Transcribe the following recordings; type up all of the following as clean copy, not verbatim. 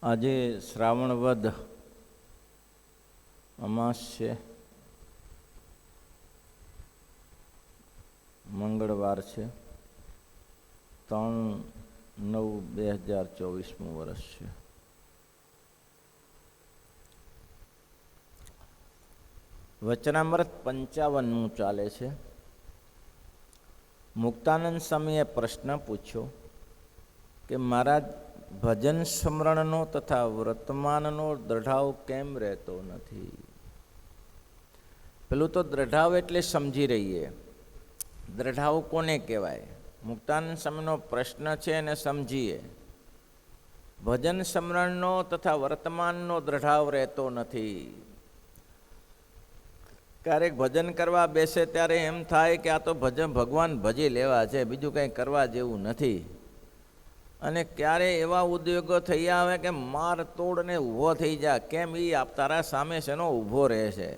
આજે શ્રાવણ વદ અમાસ છે, મંગળવાર છે, 3/9/2024 વર્ષ છે. વચનામૃત 55 ચાલે છે. મુક્તાનંદ સ્વામીએ પ્રશ્ન પૂછ્યો કે મહારાજ, ભજન સ્મરણનો તથા વર્તમાનનો દ્રઢાવ કેમ રહેતો નથી? પેલું તો દ્રઢાવ એટલે સમજી રહીએ. દ્રઢાવ કોને કહેવાય? મુક્તાનંદ સ્વામીનો પ્રશ્ન છે એને સમજીએ. ભજન સ્મરણનો તથા વર્તમાનનો દ્રઢાવ રહેતો નથી. ક્યારેક ભજન કરવા બેસે ત્યારે એમ થાય કે આ તો ભગવાન ભજી લેવા છે, બીજું કંઈ કરવા જેવું નથી. અને ક્યારે એવા ઉદ્યોગો થઈ આવે કે માર તોડને ઊભો થઈ જાય, કેમ એ તારા સામે શેનો ઊભો રહે છે?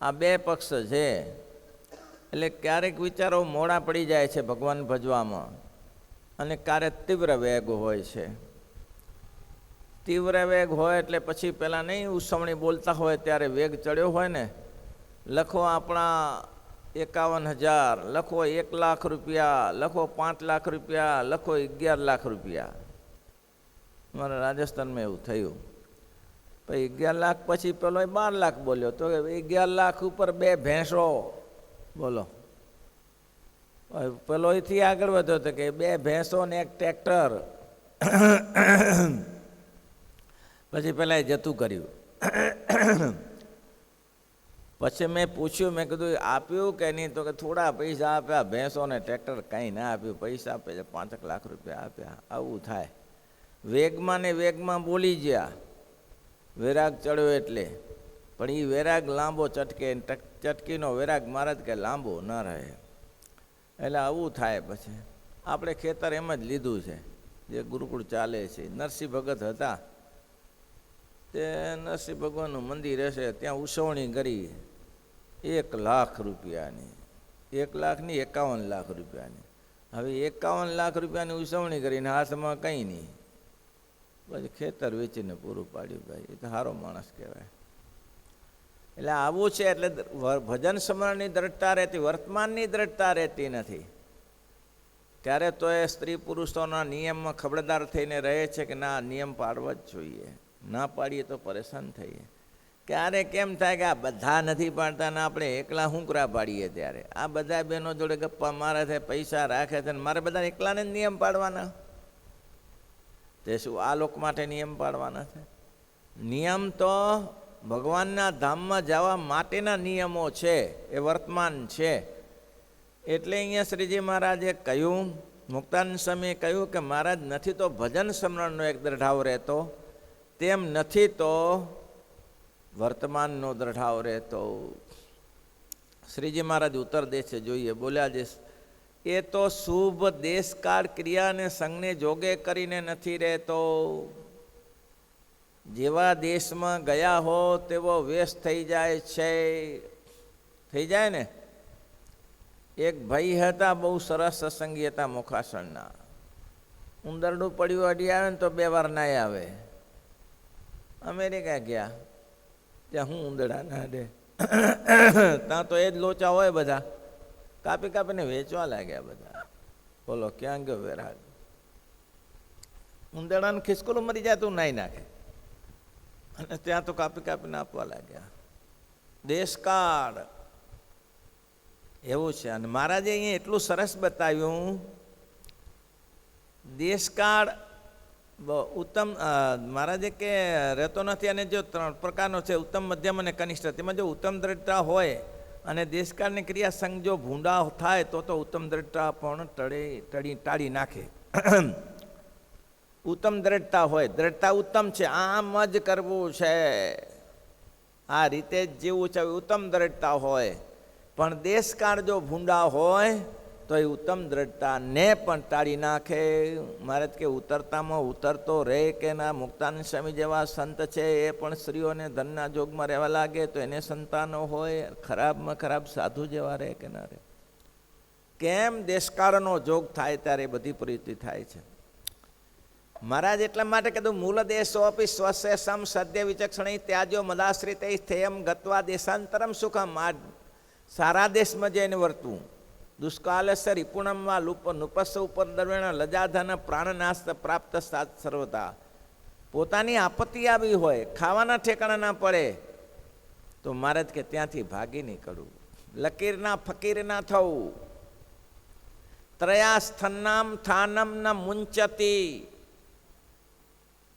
આ બે પક્ષ છે. એટલે ક્યારેક વિચારો મોડા પડી જાય છે ભગવાન ભજવામાં, અને ક્યારેક તીવ્ર વેગ હોય છે. તીવ્ર વેગ હોય એટલે પછી પહેલાં નહીં ઉસવણી બોલતા હોય ત્યારે વેગ ચડ્યો હોય ને, લખો આપણા 51,000, લખો 1,00,000 રૂપિયા, લખો 5 લાખ રૂપિયા, લખો 11 લાખ રૂપિયા. મારા રાજસ્થાનમાં એવું થયું. પછી 11 લાખ પછી પેલો 12 લાખ બોલ્યો, તો 11 લાખ ઉપર 2 ભેંસો. બોલો, પેલો એથી આગળ વધ્યો હતો કે 2 ભેંસો ને 1 ટ્રેક્ટર. પછી પેલા જતું કર્યું. પછી મેં પૂછ્યું, મેં કીધું આપ્યું કે નહીં? તો કે થોડા પૈસા આપ્યા, ભેંસો ને ટ્રેક્ટર કાંઈ ના આપ્યું. પૈસા આપે છે 5 લાખ રૂપિયા આપ્યા. આવું થાય. વેગમાં ને વેગમાં બોલી ગયા, વૈરાગ ચડ્યો એટલે. પણ એ વૈરાગ લાંબો ચટકે, ચટકીનો વૈરાગ મહારાજ કે લાંબો ન રહે. એટલે આવું થાય. પછી આપણે ખેતર એમ જ લીધું છે, જે ગુરુકુળ ચાલે છે. નરસિંહ ભગત હતા, તે નરસિંહ ભગવાનનું મંદિર હશે, ત્યાં ઉસવણી કરી 1 લાખ રૂપિયાની. 1 લાખની 51 લાખ રૂપિયાની. હવે 51 લાખ રૂપિયાની ઉસવણી કરીને હાથમાં કંઈ નહીં. પછી ખેતર વેચીને પૂરું પાડ્યું. ભાઈ, એ તો સારો માણસ કહેવાય. એટલે આવું છે. એટલે ભજન સ્મરણની દ્રઢતા રહેતી, વર્તમાનની દ્રઢતા રહેતી નથી. ત્યારે તો એ સ્ત્રી પુરુષોના નિયમમાં ખબરદાર થઈને રહે છે કે ના, નિયમ પાડવા જ જોઈએ. ના પાડીએ તો પરેશાન થઈએ. ક્યારે કેમ થાય કે આ બધા નથી પાડતા ને આપણે એકલા હુંકરા પાડીએ. ત્યારે આ બધા બહેનો જોડે ગપ્પા મારે છે, પૈસા રાખે છે, ને મારે બધા એકલાને જ નિયમ પાડવાના. તે શું આ લોક માટે નિયમ પાડવાના છે? નિયમ તો ભગવાનના ધામમાં જવા માટેના નિયમો છે, એ વર્તમાન છે. એટલે અહીંયા શ્રીજી મહારાજે કહ્યું, મુક્તાનંદ સ્વામીએ કહ્યું કે મહારાજ, નથી તો ભજન સ્મરણનો એક દ્રઢાવ રહેતો, તેમ નથી તો વર્તમાનનો દ્રઢાવ રહેતો. શ્રીજી મહારાજ ઉત્તર દે છે, જોઈએ. બોલ્યા છે, એ તો શુભ દેશકાળ ક્રિયા અને સંઘને જોગે કરીને નથી રહેતો. જેવા દેશમાં ગયા હો તેવો વેશ થઈ જાય છે. થઈ જાય ને. એક ભાઈ હતા, બહુ સરસ સત્સંગી હતા, મોખાસણના. ઉંદરડું પડ્યું અડી આવે ને તો 2 વાર નાય આવે. અમેરિકા ગયા, ત્યાં હું ઉંદરડા ના દે. ત્યાં તો એ જ લોચા હોય, બધા કાપી કાપીને વેચવા લાગ્યા બધા. બોલો, ક્યાં ગયો વૈરાગ? ઉંદરડાનું ખિસકોલું મરી જાય તો નાઈ નાખે, અને ત્યાં તો કાપી કાપીને આપવા લાગ્યા. દેશકાળ એવું છે. અને મહારાજે અહીંયા એટલું સરસ બતાવ્યું. દેશકાળ ઉત્તમ, મહારાજે કે રહેતો નથી. અને જો 3 પ્રકારનો છે, ઉત્તમ, મધ્યમ અને કનિષ્ઠ. તેમાં જો ઉત્તમ દ્રઢતા હોય અને દેશકાળની ક્રિયા સંગ જો ભૂંડા થાય તો ઉત્તમ દ્રઢતા પણ ટાળી નાખે. ઉત્તમ દ્રઢતા હોય, દ્રઢતા ઉત્તમ છે, આમ જ કરવું છે, આ રીતે જ જીવવું છે, ઉત્તમ દ્રઢતા હોય. પણ દેશકાળ જો ભૂંડા હોય તો એ ઉત્તમ દ્રઢતાને પણ ટાળી નાખે. મહારાજ કે ઉતરતામાં ઉતરતો રહે કે ના? મુક્તાનંદ સ્વામી જેવા સંત છે, એ પણ સ્ત્રીઓને ધનના જોગમાં રહેવા લાગે તો એને સંતાનો હોય. ખરાબમાં ખરાબ સાધુ જેવા રહે કે ના રહે? કેમ દેશકાળનો જોગ થાય ત્યારે બધી પ્રવૃત્તિ થાય છે. મહારાજ એટલા માટે કીધું મૂળ દેશોપી સ્વશેષમ સદ્ય વિચક્ષણી ત્યાજો મદાશ્રિત સ્થેયમ ગત્વા દેશાંતરમ સુખમ. આ સારા દેશમાં જઈને વર્તવું. દુષ્કાલસ્ય રિપુણમમાં લુપ નુપસ્સ ઉપર દરવેણ લજાધન પ્રાણનાશ પ્રાપ્ત સર્વતા. પોતાની આપત્તિ આવી હોય, ખાવાના ઠેકાણા ના પડે તો મહારાજ કે ત્યાંથી ભાગી નીકળવું. લકીરના ફકીર ના થવું. ત્રયા સ્થન્નામ થાનમ ન મુંચતી.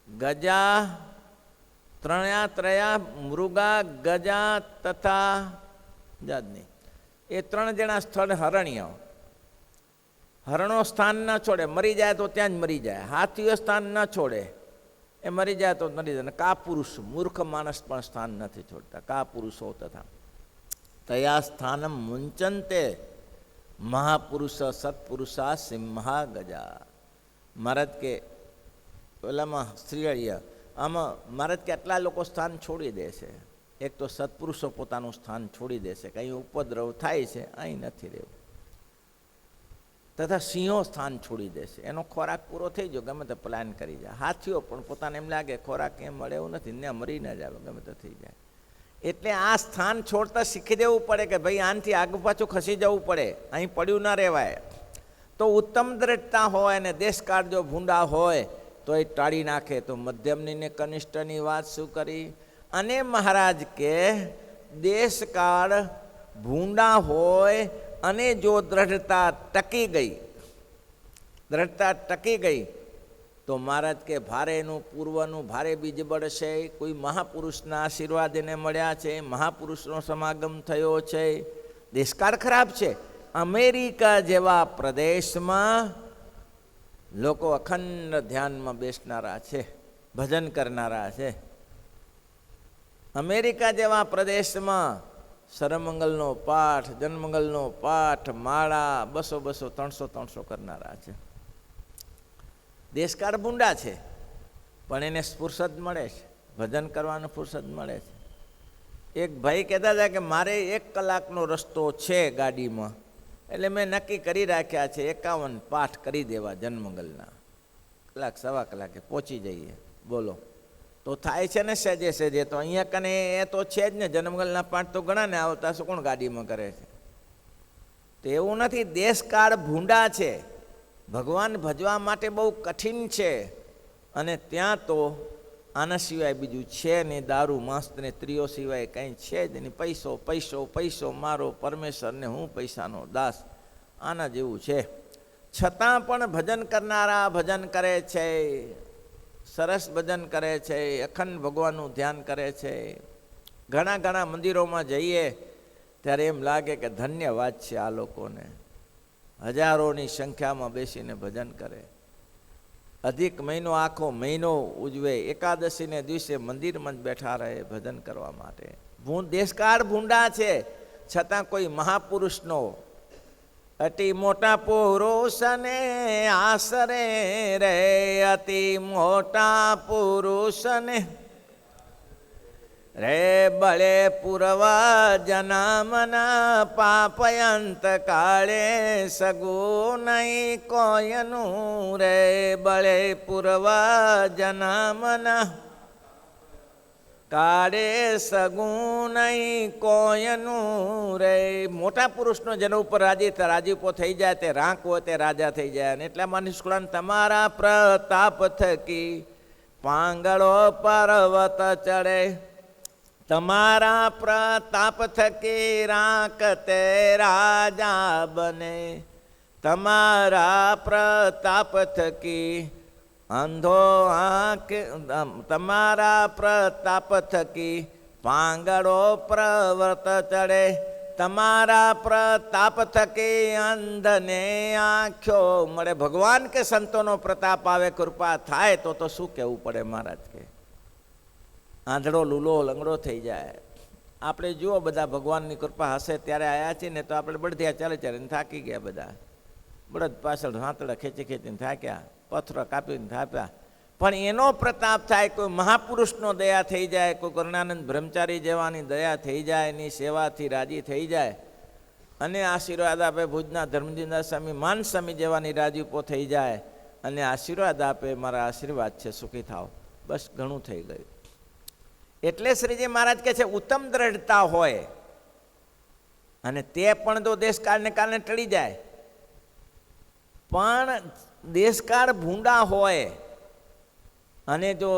ગજા ત્રયા મૃગા ગજા તથા જાદની એ 3 જણા સ્થળ હરણ્ય. હરણો સ્થાન ન છોડે, મરી જાય તો ત્યાં જ મરી જાય. હાથીઓ સ્થાન ન છોડે, એ મરી જાય તો મરી જાય. કા પુરુષ, મૂર્ખ માણસ પણ સ્થાન નથી છોડતા. કા પુરુષો તથા તયા સ્થાનમ મુંચંતે મહાપુરુષ સત્પુરુષા સિંહા ગજા. મહારાજ કે પેલામાં સ્ત્રીય આમાં મહારાજ કે આટલા લોકો સ્થાન છોડી દેશે. એક તો સત્પુરુષો પોતાનું સ્થાન છોડી દેશે કે અહીં ઉપદ્રવ થાય છે, અહીં નથી રહેવું. તથા સિંહો સ્થાન છોડી દેશે. એનો ખોરાક પૂરો થઈ ગયો, ગમે તે પ્લાન કરી જાય. હાથીઓ પણ પોતાને એમ લાગે ખોરાક એમ મળે એવું નથી, ને મરી ન જાય, ગમે તે થઈ જાય. એટલે આ સ્થાન છોડતા શીખી દેવું પડે કે ભાઈ આનથી આગુ પાછું ખસી જવું પડે, અહીં પડ્યું ના રહેવાય. તો ઉત્તમ દ્રઢતા હોય અને દેશકાળ જો ભૂંડા હોય તો એ ટાળી નાખે. તો મધ્યમની ને કનિષ્ઠની વાત શું કરી? અને મહારાજ કે દેશકાળ ભૂંડા હોય અને જો દ્રઢતા ટકી ગઈ તો મહારાજ કે ભારેનું પૂર્વનું ભારે બીજ બળશે. કોઈ મહાપુરુષના આશીર્વાદ એને મળ્યા છે, મહાપુરુષનો સમાગમ થયો છે. દેશકાળ ખરાબ છે. અમેરિકા જેવા પ્રદેશમાં લોકો અખંડ ધ્યાનમાં બેસનારા છે, ભજન કરનારા છે. અમેરિકા જેવા પ્રદેશમાં સરમંગલનો પાઠ, જનમંગલનો પાઠ, માળા 200 300 કરનારા છે. દેશકાળ ભૂંડા છે પણ એને ફુરસદ મળે છે, ભજન કરવાનો ફુરસદ મળે છે. એક ભાઈ કહેતા હતા કે મારે 1 કલાકનો રસ્તો છે ગાડીમાં, એટલે મેં નક્કી કરી રાખ્યા છે 51 પાઠ કરી દેવા જનમંગલના. કલાક સવા કલાકે પહોંચી જઈએ. બોલો તો થાય છે ને સહેજે સહેજે. તો અહીંયા કને એ તો છે જ ને, જનમંગલના પાઠ તો ઘણા ને આવતા, શું કોણ ગાડીમાં કરે છે? તો એવું નથી. દેશકાળ ભૂંડા છે, ભગવાન ભજવા માટે બહુ કઠિન છે. અને ત્યાં તો આના સિવાય બીજું છે નહીં. દારૂ માંસ ને સ્ત્રીઓ સિવાય કંઈ છે જ નહીં. પૈસો પૈસો પૈસો મારો પરમેશ્વરને હું પૈસાનો દાસ, આના જેવું છે. છતાં પણ ભજન કરનારા ભજન કરે છે, સરસ ભજન કરે છે, અખંડ ભગવાનનું ધ્યાન કરે છે. ઘણા મંદિરોમાં જઈએ ત્યારે એમ લાગે કે ધન્યવાદ છે આ લોકોને. હજારોની સંખ્યામાં બેસીને ભજન કરે. અધિક મહિનો આખો મહિનો ઉજવે, એકાદશીને દિવસે મંદિરમાં જ બેઠા રહે ભજન કરવા માટે. દેશકાળ ભૂંડા છે, છતાં કોઈ મહાપુરુષનો અતિ મોટા પુરુષને આશરે રે, અતિ મોટા પુરુષને રે બળે પૂર્વા જનામના પાપયંત કાળે સગું નહીં કોયનું રે, બળે પૂર્વા જનામના કાળે સગું નહીં કોયનું રે. મોટા પુરુષનો જેના ઉપર રાજીપો થઈ જાય, તે રાંક હોય તે રાજા થઈ જાય. અને એટલામાં નિષ્કુળાન તમારા પ્રતાપ થકી પાંગળો પર્વત ચડે, તમારા પ્રતાપ થકી રાંક તે રાજા બને, તમારા પ્રતાપ થકી અંધો આંખ, તમારા પ્રતાપ થકી પાંગળો પર્વત ચડે, તમારા પ્રતાપ થકી અંધને આંખો મળે. ભગવાન કે સંતોનો પ્રતાપ આવે, કૃપા થાય તો શું કહેવું પડે મહારાજ કે આંધળો લૂલો લંગડો થઈ જાય. આપણે જુઓ બધા ભગવાનની કૃપા હશે ત્યારે આવ્યા છીએ ને, તો આપણે બળદિયા ચાલે થાકી ગયા. બધા બળદ પાછળ હાથડા ખેંચીને થાક્યા, પથ્થરો કાપીને થાપ્યા. પણ એનો પ્રતાપ થાય, કોઈ મહાપુરુષનો દયા થઈ જાય, કોઈ કરુણાનંદ બ્રહ્મચારી જેવાની દયા થઈ જાય, એની સેવાથી રાજી થઈ જાય અને આશીર્વાદ આપે. ભુજના ધર્મજીદાસ સ્વામી, માન સ્વામી જેવાની રાજીપો થઈ જાય અને આશીર્વાદ આપે, મારા આશીર્વાદ છે, સુખી થાવ, બસ ઘણું થઈ ગયું. એટલે શ્રીજી મહારાજ કહે છે ઉત્તમ દ્રઢતા હોય અને તે પણ તો દેશકાળને કારણે ટળી જાય, પણ દેશકાળ ભૂંડા હોય અને જો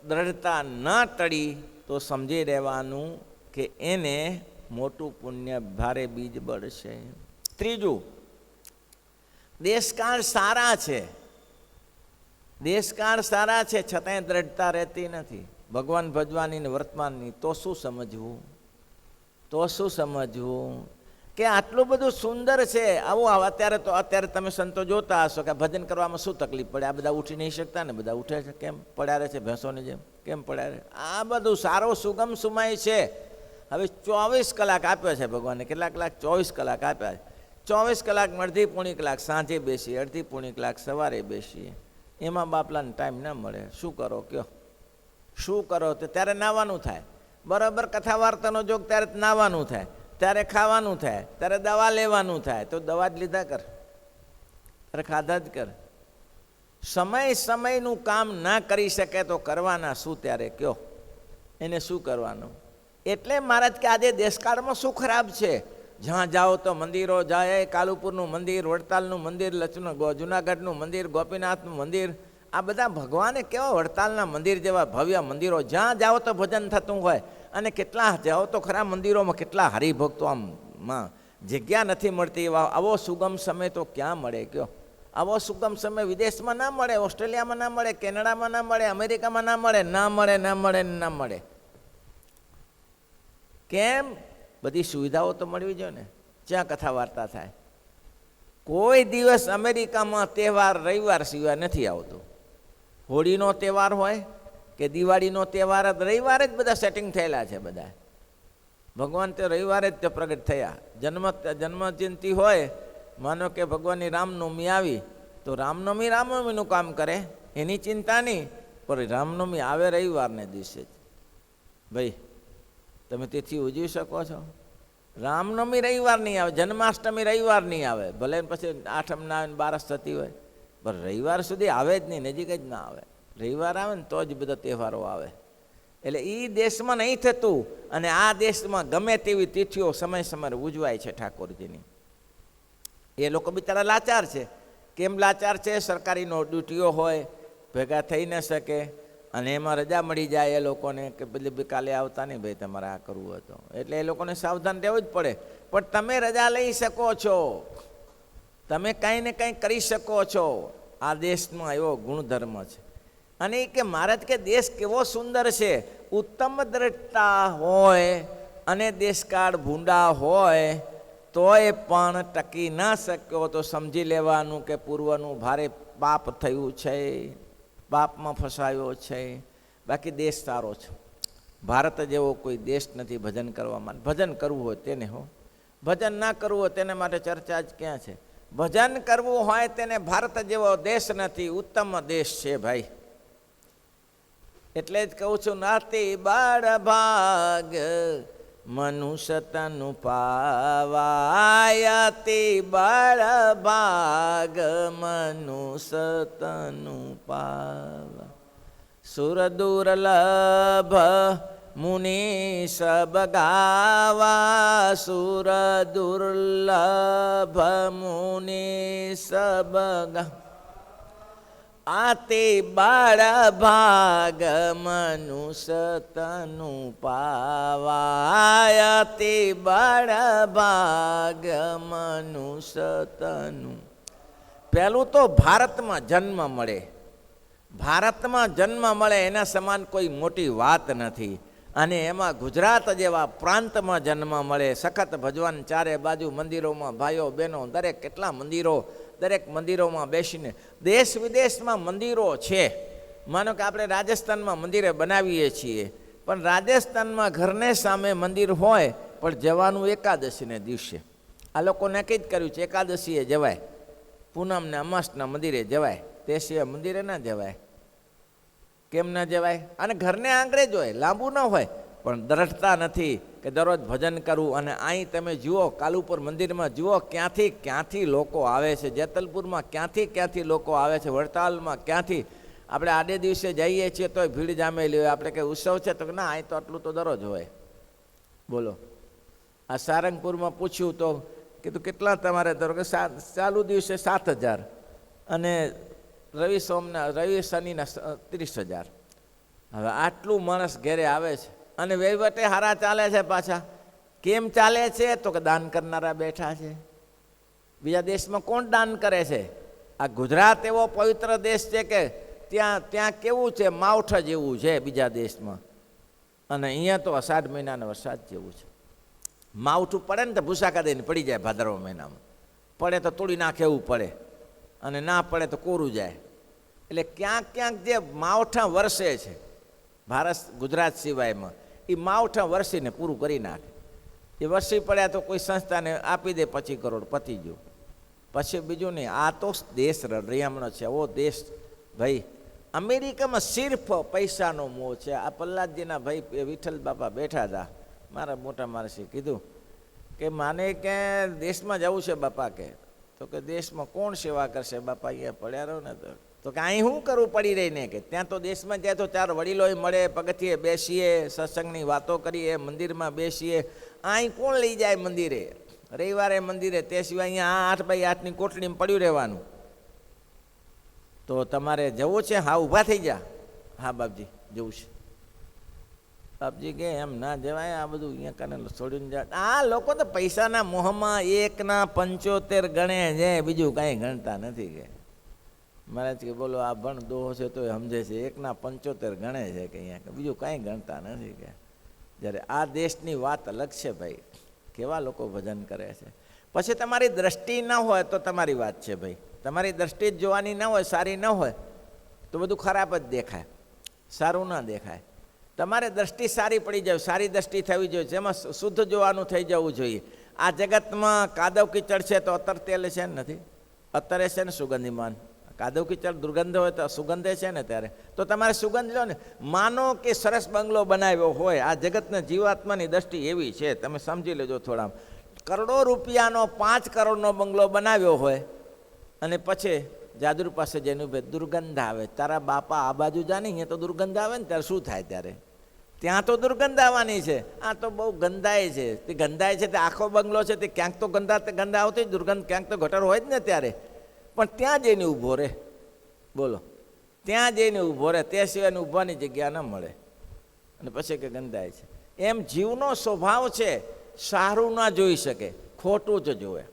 દ્રઢતા ન ટળી તો સમજી રહેવાનું કે એને મોટું પુણ્ય ભારે બીજ બળશે. ત્રીજું, દેશકાળ સારા છે, દેશકાળ સારા છે છતાંય દ્રઢતા રહેતી નથી. ભગવાન ભજવાની ને વર્તમાનની તો શું સમજવું, તો શું સમજવું કે આટલું બધું સુંદર છે. આવું અત્યારે તમે સંતો જોતા હશો કે ભજન કરવામાં શું તકલીફ પડે, આ બધા ઉઠી નહીં શકતા ને, બધા ઉઠે છે કેમ, પડ્યા રહે છે ભેંસોની જેમ, કેમ પડ્યા રહે. આ બધું સારો સુગમ સુમાય છે. હવે 24 કલાક આપ્યો છે ભગવાને, કેટલા કલાક? 24 કલાક આપ્યા છે. 24 કલાકમાં અડધી પોણી કલાક સાંજે બેસીએ, અડધી પોણી કલાક સવારે બેસીએ. એમાં બાપલાને ટાઈમ ન મળે, શું કરો કયો, શું કરો? તો ત્યારે નાવાનું થાય, બરાબર કથા વાર્તાનો જોગ ત્યારે નાવાનું થાય, ત્યારે ખાવાનું થાય, ત્યારે દવા લેવાનું થાય. તો દવા જ લીધા કર, અરે ખાધા જ કર. સમયનું કામ ના કરી શકે તો કરવાના શું ત્યારે કયો, એને શું કરવાનું? એટલે મહારાજ કે આજે દેશકાળમાં શું ખરાબ છે? જ્યાં જાઓ તો મંદિરો જાય, કાલુપુરનું મંદિર, વડતાલનું મંદિર, જુનાગઢનું મંદિર, ગોપીનાથનું મંદિર, આ બધા ભગવાને કેવા વડતાલના મંદિર જેવા ભવ્ય મંદિરો, જ્યાં જાઓ તો ભજન થતું હોય. અને કેટલા જાઓ તો ખરા મંદિરોમાં કેટલા હરિભક્તો આમમાં જગ્યા નથી મળતી. આવો સુગમ સમય તો ક્યાં મળે કયો? આવો સુગમ સમય વિદેશમાં ના મળે, ઓસ્ટ્રેલિયામાં ના મળે, કેનેડામાં ના મળે, અમેરિકામાં ના મળે, ના મળે, ના મળે, ના મળે. કેમ? બધી સુવિધાઓ તો મળવી જોઈએ ને, જ્યાં કથા વાર્તા થાય. કોઈ દિવસ અમેરિકામાં તહેવાર રવિવાર સિવાય નથી આવતો. હોળીનો તહેવાર હોય કે દિવાળીનો તહેવાર, રવિવારે જ બધા સેટિંગ થયેલા છે બધા. ભગવાન તો રવિવારે જ પ્રગટ થયા. જન્મજયંતિ હોય, માનો કે ભગવાનની રામનવમી આવી તો રામનવમીનું કામ કરે, એની ચિંતા નહીં. પણ રામનવમી આવે રવિવારને દિવસે જ. ભાઈ તમે તેથી ઉજવી શકો છો. રામનવમી રવિવાર નહીં આવે, જન્માષ્ટમી રવિવાર નહીં આવે, ભલે પછી આઠમના આવે, બારસ થતી હોય, પણ રવિવાર સુધી આવે જ નહીં, નજીક જ ના આવે. રવિવાર આવે ને તો જ બધા તહેવારો આવે. એટલે એ દેશમાં નહીં થતું, અને આ દેશમાં ગમે તેવી તિથિઓ સમય સમયે ઉજવાય છે ઠાકોરજીની. એ લોકો બિચારા લાચાર છે. કેમ લાચાર છે? સરકારીનો ડ્યુટીઓ હોય, ભેગા થઈ ન શકે, અને એમાં રજા મળી જાય એ લોકોને કે પેલી કાલે આવતા નહીં ભાઈ, તમારે આ કરવું હતું. એટલે એ લોકોને સાવધાન રહેવું જ પડે. પણ તમે રજા લઈ શકો છો, તમે કંઈ ને કંઈ કરી શકો છો. આ દેશમાં એવો ગુણધર્મ છે. અને એ કે મહારાજ કે દેશ કેવો સુંદર છે, ઉત્તમ દ્રઢતા હોય અને દેશકાળ ભૂંડા હોય તોય પણ ટકી ન શક્યો તો સમજી લેવાનું કે પૂર્વનું ભારે પાપ થયું છે, પાપમાં ફસાયો છે. બાકી દેશ સારો છે. ભારત જેવો કોઈ દેશ નથી ભજન કરવામાં. ભજન કરવું હોય તેને હો, ભજન ના કરવું હોય તેને માટે ચર્ચા જ ક્યાં છે. ભજન કરવું હોય તેને ભારત જેવો દેશ નથી, ઉત્તમ દેશ છે ભાઈ. એટલે જ કહું છું, નાતી બાળ ભાગ મનુષ્ય તનુ પાવાય, અતિ બાળ ભાગ મનુષ્ય તનુ પાવા. સુર દુર્લભ મુનિ સબ ગાવા, સુર દુર્લભ મુનિ સબ ગા. આતે બાળ ભાગ મનુષ્ય તનુ પાવાય, તે બાળ ભાગ મનુષ્ય તનુ. પહેલું તો ભારતમાં જન્મ મળે. ભારતમાં જન્મ મળે એના સમાન કોઈ મોટી વાત નથી. અને એમાં ગુજરાત જેવા પ્રાંતમાં જન્મ મળે. સખત ભજવાન ચારે બાજુ મંદિરોમાં, ભાઈઓ બહેનો દરેક કેટલા મંદિરો, દરેક મંદિરોમાં બેસીને. દેશ વિદેશમાં મંદિરો છે. માનો કે આપણે રાજસ્થાનમાં મંદિરે બનાવીએ છીએ, પણ રાજસ્થાનમાં ઘરને સામે મંદિર હોય, પણ જવાનું એકાદશીને દિવસે. આ લોકો નક્કી જ કર્યું છે એકાદશીએ જવાય, પૂનમને અમાસના મંદિરે જવાય, તે સિવાય મંદિરે ના જવાય. કેમ ના જવાય? અને ઘરને આંગળે જ હોય, લાંબુ ન હોય, પણ દ્રઢતા નથી. કે દરરોજ ભજન કરવું. અને અહીં તમે જુઓ કાલુપુર મંદિરમાં જુઓ ક્યાંથી ક્યાંથી લોકો આવે છે, જેતલપુરમાં ક્યાંથી લોકો આવે છે, વડતાલમાં ક્યાંથી. આપણે આડે દિવસે જઈએ છીએ તોય ભીડ જામેલી હોય. આપણે કંઈ ઉત્સવ છે તો ના, અહીં તો આટલું તો દરરોજ હોય. બોલો. આ સારંગપુરમાં પૂછ્યું તો કીધું કેટલા તમારે ધરો કે ચાલુ દિવસે 7,000 અને રવિ શનિના 30,000. હવે આટલું માણસ ઘેરે આવે છે અને વહીવટે હારા ચાલે છે. પાછા કેમ ચાલે છે તો કે દાન કરનારા બેઠા છે. બીજા દેશમાં કોણ દાન કરે છે? આ ગુજરાત એવો પવિત્ર દેશ છે કે ત્યાં કેવું છે, માવઠા જેવું છે બીજા દેશમાં, અને અહીંયા તો અષાઢ મહિનાનો વરસાદ જેવું છે. માવઠું પડે ને તો ભૂસાકા દઈને પડી જાય. ભાદરવા મહિનામાં પડે તો તોડી નાખે એવું પડે, અને ના પડે તો કોરું જાય. એટલે ક્યાંક ક્યાંક જે માવઠા વરસે છે ભારત ગુજરાત સિવાયમાં, એ માવઠા વરસીને પૂરું કરી નાખે. એ વરસી પડ્યા તો કોઈ સંસ્થાને આપી દે 25 કરોડ, પતી ગયું. પછી બીજું નહીં. આ તો દેશ રળિયામણો છે. એવો દેશ ભાઈ. અમેરિકામાં સિર્ફ પૈસાનો મોહ છે. આ પ્રહલાદજીના ભાઈ વિઠ્ઠલ બાપા બેઠા હતા, મારા મોટા માણસે કીધું કે માને કે દેશમાં જવું છે બાપા, તો કે દેશમાં કોણ સેવા કરશે બાપા, અહીંયા પડ્યા રહો ને. તો કે અહીં શું કરવું પડી રહીને, કે ત્યાં તો દેશમાં જાય તો 4 વડીલોય મળે, પગથિયે બેસીએ, સત્સંગની વાતો કરીએ, મંદિરમાં બેસીએ. અહીં કોણ લઈ જાય મંદિરે, રવિવારે મંદિરે, તે સિવાય અહીંયા 8x8ની કોટડીમાં પડ્યું રહેવાનું. તો તમારે જવું છે? હા, ઊભા થઈ જા. હા બાપજી જવું છે. બાપજી કે એમ ના જવાય, આ બધું અહીંયા કાને છોડીને જાય. આ લોકો તો પૈસાના મોહમાં 1ના 75 ગણે છે, બીજું કાંઈ ગણતા નથી. કે મહારાજ કે બોલો આ ભણ દોહો છે તો સમજે છે, 1ના 75 ગણે છે કે અહીંયા, બીજું કાંઈ ગણતા નથી. કે જ્યારે આ દેશની વાત અલગ છે ભાઈ, કેવા લોકો ભજન કરે છે. પછી તમારી દ્રષ્ટિ ન હોય તો તમારી વાત છે ભાઈ. તમારી દ્રષ્ટિ જ જોવાની ન હોય, સારી ન હોય તો બધું ખરાબ જ દેખાય, સારું ના દેખાય. તમારે દ્રષ્ટિ સારી પડી જાય, સારી દ્રષ્ટિ થવી જોઈએ, જેમાં શુદ્ધ જોવાનું થઈ જવું જોઈએ. આ જગતમાં કાદવ કીચડ છે તો અત્તર તેલ છે ને નથી, અત્તરે છે ને સુગંધીમાન. કાદવ કીચડ દુર્ગંધ હોય તો સુગંધે છે ને ત્યારે. તો તમારે સુગંધ લો ને. માનો કે સરસ બંગલો બનાવ્યો હોય, આ જગતના જીવાત્માની દ્રષ્ટિ એવી છે, તમે સમજી લેજો થોડા. કરોડો રૂપિયાનો 5 કરોડનો બંગલો બનાવ્યો હોય અને પછી જાદુર પાસે જઈને ભાઈ દુર્ગંધ આવે. તારા બાપા આ બાજુ જાને, અહીંયા તો દુર્ગંધ આવે ને ત્યારે શું થાય? ત્યારે ત્યાં તો દુર્ગંધ આવવાની છે. આ તો બહુ ગંધાય છે. તે ગંધાય છે તે આખો બંગલો છે તે ક્યાંક તો ગંધ આવતી, દુર્ગંધ ક્યાંક તો ગટર હોય જ ને ત્યારે. પણ ત્યાં જઈને ઊભો રહે. બોલો, ત્યાં જઈને ઊભો રહે, તે સિવાયની ઊભવાની જગ્યા ન મળે. અને પછી કે ગંધાય છે. એમ જીવનો સ્વભાવ છે, સારું ના જોઈ શકે, ખોટું જ જોવે.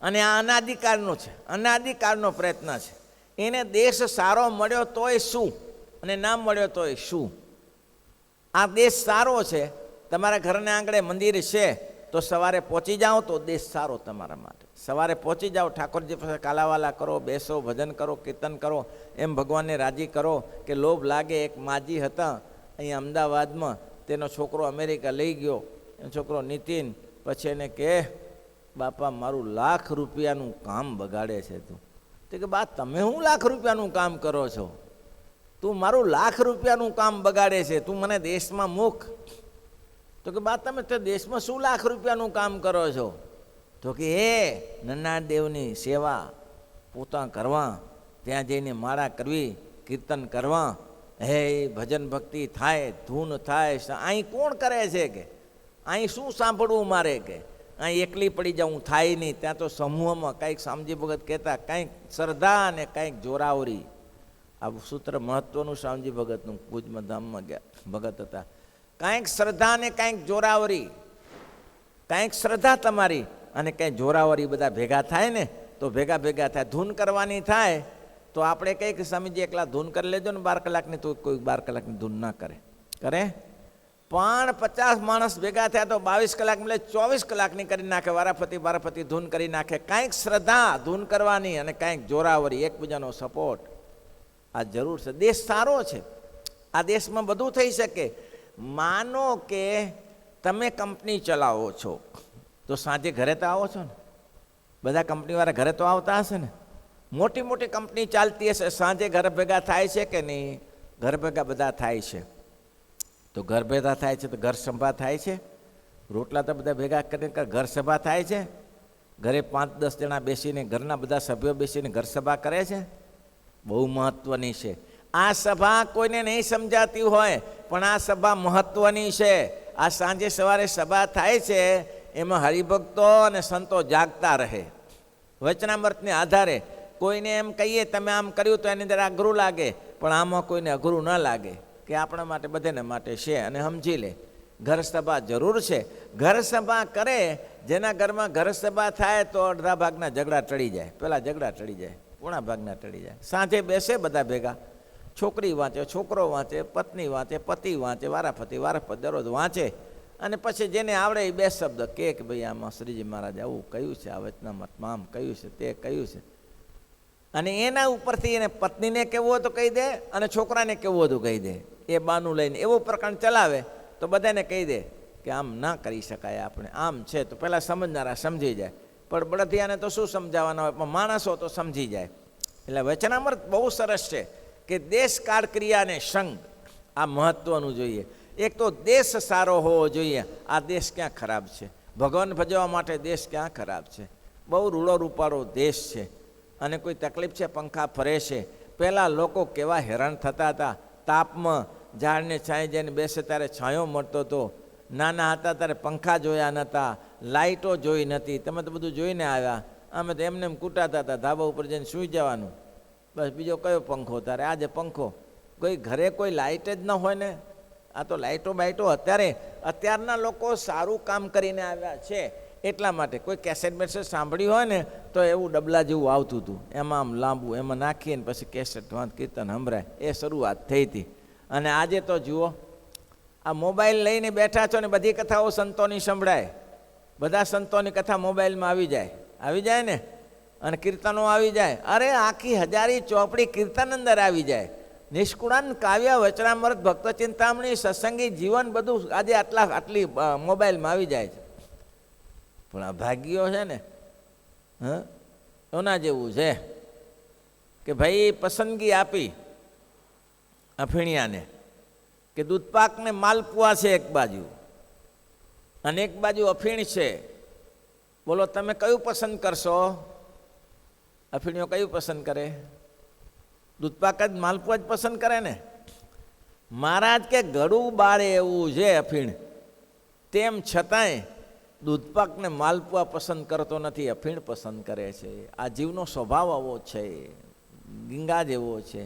અને આ અનાદિકાળનો છે, અનાદિકાળનો પ્રયત્ન છે. એને દેશ સારો મળ્યો તોય શું, અને ના મળ્યો તોય શું. આ દેશ સારો છે, તમારા ઘરના આંગણે મંદિર છે તો સવારે પહોંચી જાઓ તો દેશ સારો તમારા માટે. સવારે પહોંચી જાઓ, ઠાકોરજી પાસે કાલાવાલા કરો, બેસો, ભજન કરો, કીર્તન કરો, એમ ભગવાનને રાજી કરો. કે લોભ લાગે. એક માજી હતા અહીંયા અમદાવાદમાં, તેનો છોકરો અમેરિકા લઈ ગયો. એનો છોકરો નીતિન. પછી એને કહે બાપા મારું લાખ રૂપિયાનું કામ બગાડે છે તું. તો કે બા તમે શું લાખ રૂપિયાનું કામ કરો છો? તું મારું લાખ રૂપિયાનું કામ બગાડે છે, તું મને દેશમાં મૂક. તો કે બા તમે તો દેશમાં શું લાખ રૂપિયાનું કામ કરો છો? તો કે નન્ના દેવની સેવા પોતા કરવા, ત્યાં જઈને માળા કરવી, કીર્તન કરવા, હે ભજન ભક્તિ થાય, ધૂન થાય. અહીં કોણ કરે છે? કે અહીં શું સાંભળવું મારે? કે અહીં એકલી પડી જાઉં થાય નહીં. ત્યાં તો સમૂહમાં કંઈક શામજી ભગત કહેતા, કંઈક શ્રદ્ધા અને કંઈક જોરાવરી. આ સૂત્ર મહત્વનું શામજી ભગતનું, ભુજમાં ધામમાં ગયા ભગત હતા. કંઈક શ્રદ્ધા ને કંઈક જોરાવરી. કંઈક શ્રદ્ધા તમારી અને કંઈક જોરાવરી બધા ભેગા થાય ને તો ભેગા થાય. ધૂન કરવાની થાય તો આપણે કંઈક સ્વામીજી એકલા ધૂન કરી લેજો ને 12 કલાકની, તો કોઈ 12 કલાકની ધૂન ના કરે. પણ 50 માણસ ભેગા થયા તો 22 કલાક મળે, 24 કલાકની કરી નાખે. વારાફરતી ધૂન કરી નાખે. કાંઈક શ્રદ્ધા ધૂન કરવાની અને કાંઈક જોરાવરી, એકબીજાનો સપોર્ટ. આ જરૂર છે. દેશ સારો છે, આ દેશમાં બધું થઈ શકે. માનો કે તમે કંપની ચલાવો છો તો સાંજે ઘરે તો આવો છો ને? બધા કંપનીવાળા ઘરે તો આવતા હશે ને? મોટી મોટી કંપની ચાલતી હશે, સાંજે ઘર ભેગા થાય છે કે નહીં? ઘર ભેગા બધા થાય છે. તો ઘર ભેગા થાય છે તો ઘર સભા થાય છે? રોટલા તો બધા ભેગા કરીને ઘર સભા થાય છે? ઘરે 5-10 જણા બેસીને ઘરના બધા સભ્યો બેસીને ઘર સભા કરે છે? બહુ મહત્ત્વની છે આ સભા. કોઈને નહીં સમજાતી હોય પણ આ સભા મહત્ત્વની છે. આ સાંજે સવારે સભા થાય છે, એમાં હરિભક્તો અને સંતો જાગતા રહે. વચનામૃતને આધારે કોઈને એમ કહીએ તમે આમ કર્યું તો એની અંદર અઘરું લાગે, પણ આમાં કોઈને અઘરું ન લાગે કે આપણા માટે બધાને માટે છે અને સમજી લે. ઘર સભા જરૂર છે. ઘર સભા કરે, જેના ઘરમાં ઘર સભા થાય તો અડધા ભાગના ઝઘડા ટળી જાય, પેલા ઝઘડા ટળી જાય, પોણા ભાગના ટળી જાય. સાંજે બેસે બધા ભેગા, છોકરી વાંચે, છોકરો વાંચે, પત્ની વાંચે, પતિ વાંચે, વારાફરતી દરરોજ વાંચે. અને પછી જેને આવડે એ 2 શબ્દ કે ભાઈ આમાં શ્રીજી મહારાજ આવું કહ્યું છે, આ વચનામૃતમાં આમ કહ્યું છે, તે કહ્યું છે. અને એના ઉપરથી એને પત્નીને કહેવું હતું કહી દે અને છોકરાને કહેવું હતું કહી દે. એ બાનું લઈને એવું પ્રકરણ ચલાવે તો બધાને કહી દે કે આમ ના કરી શકાય, આપણે આમ છે. તો પહેલાં સમજનારા સમજી જાય, પણ બળદિયાને તો શું સમજાવવાના હોય, પણ માણસો તો સમજી જાય. એટલે વચનામૃત બહુ સરસ છે કે દેશ કાળ ક્રિયાને સંગ, આ મહત્ત્વનું જોઈએ. એક તો દેશ સારો હોવો જોઈએ. આ દેશ ક્યાં ખરાબ છે? ભગવાન ભજવવા માટે દેશ ક્યાં ખરાબ છે? બહુ રૂડો રૂપાળો દેશ છે. અને કોઈ તકલીફ છે, પંખા ફરે છે. પહેલાં લોકો કેવા હેરાન થતા હતા. તાપમાં ઝાડને છાંય જઈને બેસે ત્યારે છાંયો મળતો હતો. નાના હતા ત્યારે પંખા જોયા નહોતા, લાઇટો જોઈ નથી. તમે તો બધું જોઈને આવ્યા. અમે તો એમને એમ કૂટાતા હતા, ધાબા ઉપર જઈને સૂઈ જવાનું, બસ. બીજો કયો પંખો? તારે આજે પંખો. કોઈ ઘરે કોઈ લાઇટ જ ન હોય ને. આ તો લાઇટો બાઇટો અત્યારના લોકો સારું કામ કરીને આવ્યા છે એટલા માટે. કોઈ કેસેટ બેસેટ સાંભળ્યું હોય ને તો એવું ડબલા જેવું આવતું હતું, એમાં આમ લાંબુ એમાં નાખીને પછી કેસેટ વાંચ કીર્તન સંભળાય, એ શરૂઆત થઈ હતી. અને આજે તો જુઓ, આ મોબાઈલ લઈને બેઠા છો ને બધી કથાઓ સંતોની સંભળાય. બધા સંતોની કથા મોબાઈલમાં આવી જાય ને. અને કીર્તનો આવી જાય. અરે આખી હજારી ચોપડી કીર્તન અંદર આવી જાય. નિષ્કુળાન કાવ્ય, વચનામૃત, ભક્ત ચિંતામણી, સત્સંગી જીવન બધું આજે આટલી મોબાઈલમાં આવી જાય છે. પણ આ ભાગ્યો છે ને, એના જેવું છે કે ભાઈ પસંદગી આપી અફીણિયાને કે દૂધપાકને માલપુઆ છે એક બાજુ અને એક બાજુ અફીણ છે. બોલો તમે કયું પસંદ કરશો? અફીણીઓ કયું પસંદ કરે? દૂધપાક જ માલપુઆ જ પસંદ કરે ને. મહારાજ કે ગળું બાળે એવું છે અફીણ, તેમ છતાંય દૂધપાકને માલપુઆ પસંદ કરતો નથી, અફીણ પસંદ કરે છે. આ જીવનો સ્વભાવ આવો છે, ગીંગા જેવો છે.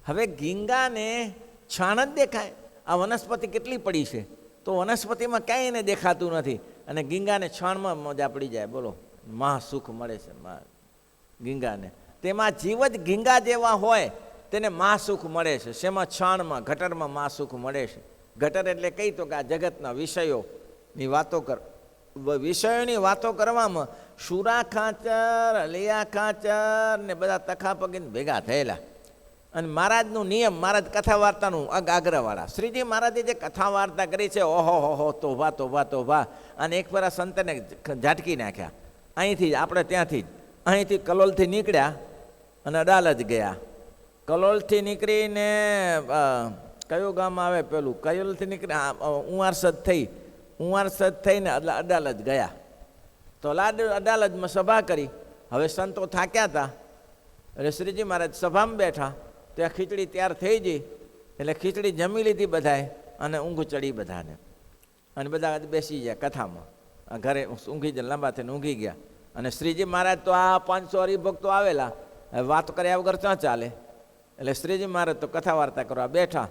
હવે ગીંગાને છાણ જ દેખાય. આ વનસ્પતિ કેટલી પડી છે તો વનસ્પતિમાં ક્યાંય એને દેખાતું નથી, અને ગીંગાને છાણમાં મજા પડી જાય. બોલો, મહા સુખ મળે છે ગીંગાને. તેમાં જીવ જ ગીંગા જેવા હોય તેને મહા સુખ મળે છે. શેમાં? છાણમાં, ગટરમાં મહા સુખ મળે છે. ગટર એટલે કઈ તો કે આ જગતના વિષયોની વાતો વિષયોની વાતો કરવામાં શુરા ખાચર, અલિયા ખાચર ને બધા તખા પગીને ભેગા થયેલા. અને મહારાજનું નિયમ, મહારાજ કથા વાર્તાનું આગ્રહવાળા. શ્રીજી મહારાજે જે કથા વાર્તા કરી છે, ઓહો હો, તોભા તોભા તોભા. અને એક વાર સંતને ઝાટકી નાખ્યા અહીંથી જ, આપણે ત્યાંથી જ. અહીંથી કલોલથી નીકળ્યા અને અડાલજ ગયા. કલોલથી નીકળીને કયું ગામ આવે પેલું, કયોલથી નીકળ્યા ઉંવારસદ થઈને અડાલજ ગયા. તો અડાલજમાં સભા કરી. હવે સંતો થાક્યા હતા એટલે શ્રીજી મહારાજ સભામાં બેઠા. ત્યાં ખીચડી તૈયાર થઈ ગઈ એટલે ખીચડી જમી લીધી બધાએ અને ઊંઘ ચડી બધાને. અને બધા બેસી ગયા કથામાં. ઘરે ઊંઘી જાય, લાંબા થઈને ઊંઘી ગયા. અને શ્રીજી મહારાજ તો આ 500 હરિભક્તો આવેલા, વાત કર્યા વગર ક્યાં ચાલે. એટલે શ્રીજી મહારાજ તો કથા વાર્તા કરવા બેઠા.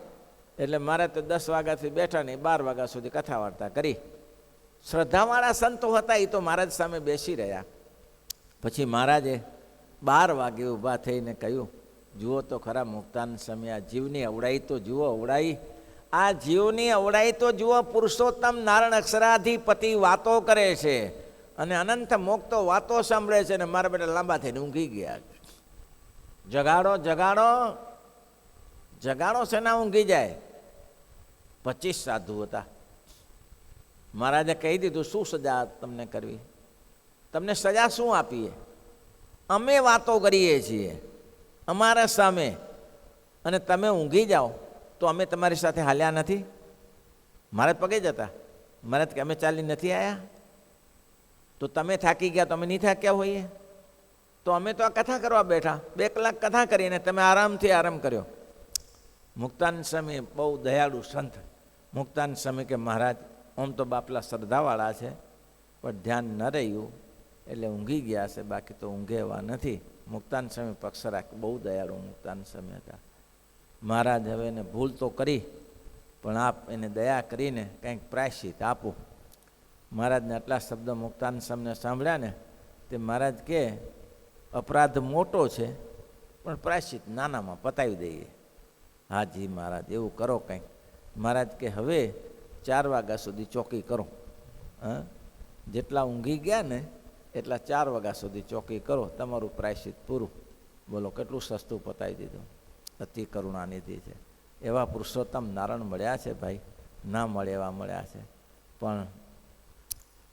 એટલે મહારાજ તો 10 વાગ્યાથી બેઠા ને 12 વાગ્યા સુધી કથા વાર્તા કરી. શ્રદ્ધાવાળા સંતો હતા એ તો મહારાજ સામે બેસી રહ્યા. પછી મહારાજે 12 વાગે ઊભા થઈને કહ્યું, જુઓ તો ખરા મુક્તાન સમય, આ જીવની અવડાઈ તો જુઓ, અવડાઈ. આ જીવની અવડાઈ તો જુઓ. પુરુષોત્તમ નારાયણ અક્ષરાધિપતિ વાતો કરે છે અને અનંત મોક્તો વાતો સાંભળે છે, અને મારા બેટા લાંબા થઈને ઊંઘી ગયા. જગાડો જગાડો જગાડો છે ના ઊંઘી જાય. 25 સાધુ હતા. મહારાજે કહી દીધું, શું સજા તમને કરવી? તમને સજા શું આપીએ? અમે વાતો કરીએ છીએ અમારા સામે અને તમે ઊંઘી જાઓ તો અમે તમારી સાથે હાલ્યા નથી? મહારાજ પગે જ હતા. મહારાજ કે અમે ચાલી નથી આવ્યા? તો તમે થાકી ગયા તો અમે નહીં થાક્યા હોઈએ? તો અમે તો આ કથા કરવા બેઠા, 2 કલાક કથા કરીને તમે આરામથી આરામ કર્યો. મુક્તાનંદ સ્વામી બહુ દયાળુ સંત. મુક્તાનંદ સ્વામી કે મહારાજ આમ તો બાપલા શ્રદ્ધાવાળા છે, પણ ધ્યાન ન રહ્યું એટલે ઊંઘી ગયા છે, બાકી તો ઊંઘે એવા નથી. મુક્તાનંદ સ્વામી પક્ષ રાખ, બહુ દયાળુ મુક્તાનંદ સ્વામી હતા. મહારાજ હવે એને ભૂલ તો કરી, પણ આપ એને દયા કરીને કંઈક પ્રાયશ્ચિત આપો. મહારાજને આટલા શબ્દ મુક્તાનંદ સ્વામીને સાંભળ્યા ને તે મહારાજ કે અપરાધ મોટો છે, પણ પ્રાયશ્ચિત નાનામાં પતાવી દઈએ. હાજી મહારાજ એવું કરો કંઈક. મહારાજ કે હવે 4 વાગ્યા સુધી ચોકી કરો. જેટલા ઊંઘી ગયા ને એટલા 4 વાગ્યા સુધી ચોકી કરો, તમારું પ્રાયશ્ચિત પૂરું. બોલો કેટલું સસ્તું પતાવી દીધું. અતિ કરુણાનિધિ છે. એવા પુરુષોત્તમ નારાયણ મળ્યા છે ભાઈ, ના મળે એવા મળ્યા છે. પણ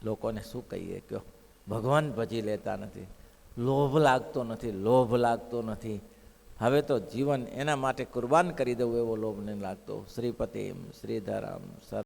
લોકોને શું કહીએ કયો? ભગવાન ભજી લેતા નથી, લોભ લાગતો નથી, લોભ લાગતો નથી. હવે તો જીવન એના માટે કુરબાન કરી દઉં એવો લોભ નહીં લાગતો. શ્રીપતિમ શ્રીધરમ સર